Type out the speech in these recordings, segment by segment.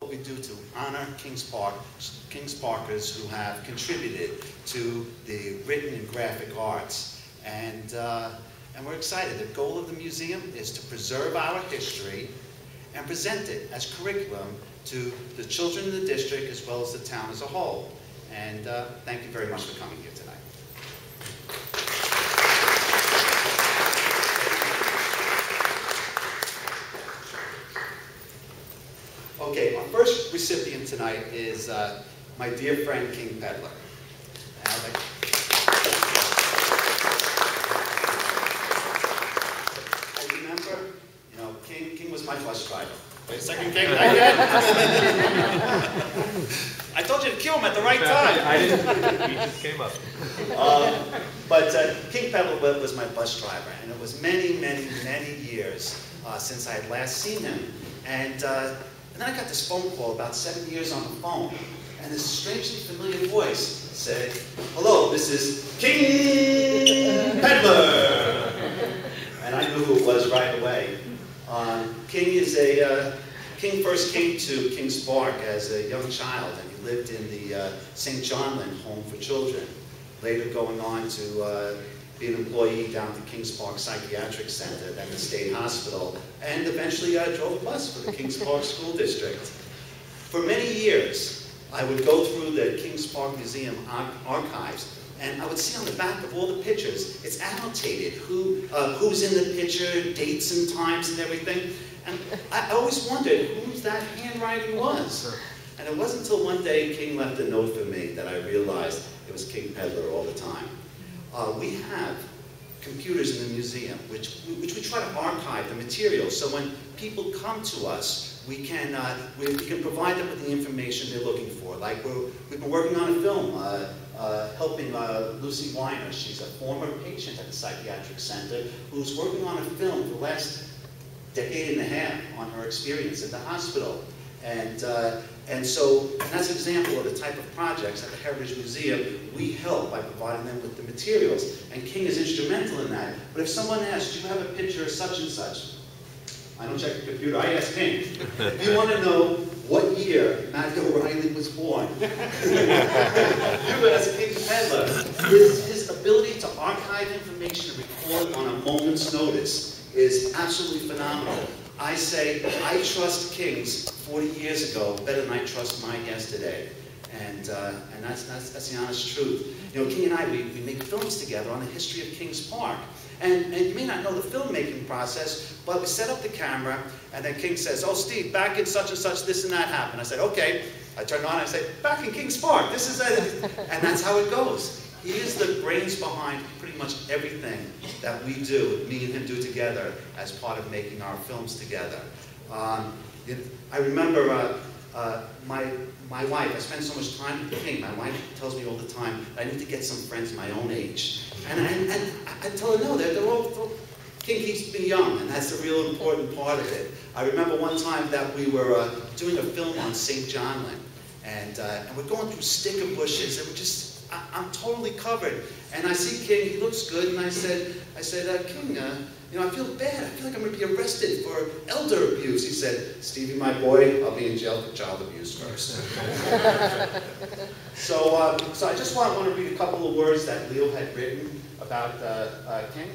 what we do to honor Kings Parkers who have contributed to the written and graphic arts. And we're excited. The goal of the museum is to preserve our history and present it as curriculum to the children in the district as well as the town as a whole. And thank you very much for coming here tonight. Okay, our first recipient tonight is my dear friend, King Pedlar. I remember, you know, King was my bus driver. Wait a second, King, not yet? I told you to kill him at the right time. I didn't, he just came up. But King Pedlar was my bus driver, and it was many, many, many years since I had last seen him. And then I got this phone call about 7 years on the phone, and this strangely familiar voice said, "Hello, this is King Pedlar." And I knew who it was right away. King first came to Kings Park as a young child, and he lived in the St. John Home for Children, later going on to be an employee down at the Kings Park Psychiatric Center, then the State Hospital, and eventually drove a bus for the Kings Park School District. For many years, I would go through the Kings Park Museum archives, and I would see on the back of all the pictures, it's annotated who's in the picture, dates and times and everything. And I always wondered whose that handwriting was. And it wasn't until one day King left a note for me that I realized it was King Pedlar all the time. We have computers in the museum which we try to archive the material, so when people come to us, we can provide them with the information they're looking for. Like we've been working on a film helping Lucy Weiner. She's a former patient at the psychiatric center who's working on a film for the last decade and a half on her experience at the hospital. And that's an example of the type of projects at the Heritage Museum we help by providing them with the materials. And King is instrumental in that. But if someone asks, do you have a picture of such and such? I don't check the computer, I ask King. If you want to know what year Matthew O'Reilly was born, you ask King Pedlar. His ability to archive information and record on a moment's notice is absolutely phenomenal. I say, I trust King's 40 years ago better than I trust mine yesterday. And that's the honest truth. You know, King and I, we make films together on the history of Kings Park. And you may not know the filmmaking process, but we set up the camera, and then King says, "Oh, Steve, back in such and such, this and that happened." I said, "Okay." I turned on and I said, "Back in Kings Park, this is it." And that's how it goes. He is the brains behind pretty much everything that we do, me and him do together as part of making our films together. I remember my wife, I spend so much time with King. My wife tells me all the time that I need to get some friends my own age. And I tell her, no, they're all, King keeps me young, and that's the real important part of it. I remember one time that we were doing a film on St. John, and we're going through sticker bushes, and we're just, I'm totally covered. And I see King, he looks good, and I said, King, you know, I feel bad. I feel like I'm going to be arrested for elder abuse. He said, "Stevie, my boy, I'll be in jail for child abuse first." So I just want to read a couple of words that Leo had written about King.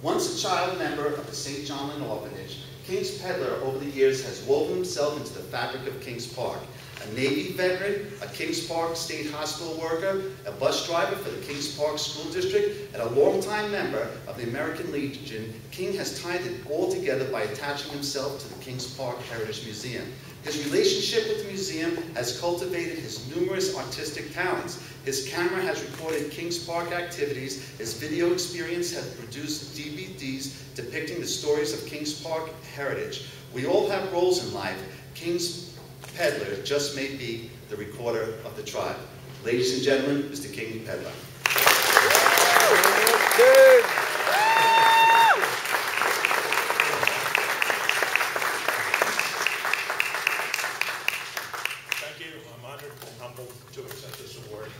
Once a child member of the St. John Orphanage, Kings Pedlar over the years has woven himself into the fabric of Kings Park. A Navy veteran, a Kings Park State Hospital worker, a bus driver for the Kings Park School District, and a longtime member of the American Legion, King has tied it all together by attaching himself to the Kings Park Heritage Museum. His relationship with the museum has cultivated his numerous artistic talents. His camera has recorded Kings Park activities. His video experience has produced DVDs depicting the stories of Kings Park heritage. We all have roles in life. Kings Pedlar just may be the recorder of the tribe. Ladies and gentlemen, Mr. King Pedlar. Thank you. I'm honored and humbled to accept this award.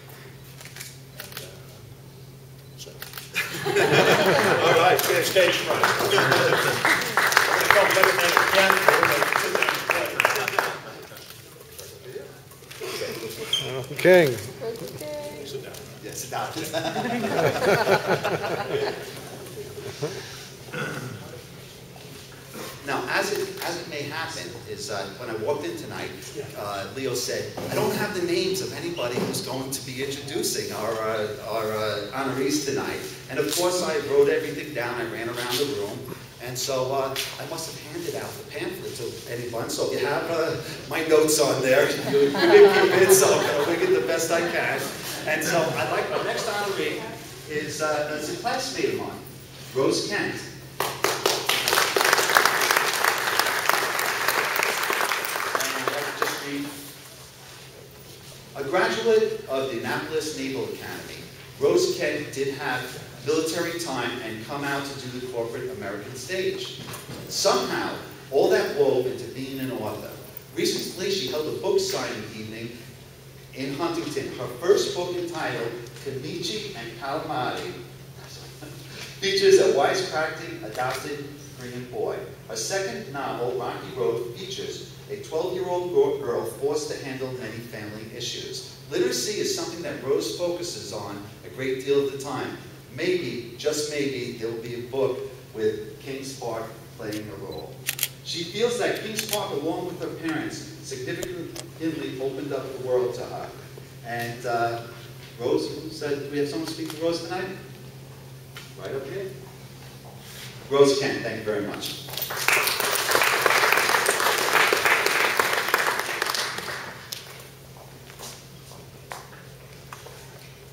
All right, stage front. I'm going to call better than a King. Sit down. Yes, adopted. Now, as it may happen, is when I walked in tonight, Leo said, I don't have the names of anybody who's going to be introducing our honorees tonight. And of course, I wrote everything down. I ran around the room. And so I must have handed out the pamphlet to anyone. So if you have my notes on there, you make your bid, so I'm going to wing it the best I can. And so I'd like our next honoree is a classmate of mine, Rose Kent. A graduate of the Annapolis Naval Academy, Rose Kent did have military time and come out to do the corporate American stage. Somehow, all that wove into being an author. Recently, she held a book signing evening in Huntington. Her first book, entitled Kenichi and Calamari, features a wisecracking adopted Korean boy. Her second novel, Rocky Road, features a 12-year-old girl forced to handle many family issues. Literacy is something that Rose focuses on a great deal of the time. Maybe, just maybe, there will be a book with Kings Park playing a role. She feels that Kings Park, along with her parents, significantly opened up the world to her. And Rose, who said, do we have someone speak to Rose tonight? Right up here. Rose Kent, thank you very much.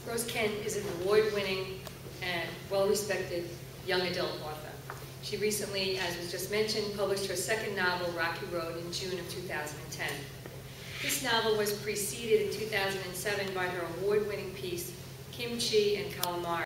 Rose Kent is an award-winning and well-respected young adult author. She recently, as was just mentioned, published her second novel, Rocky Road, in June of 2010. This novel was preceded in 2007 by her award-winning piece, Kimchi and Calamari.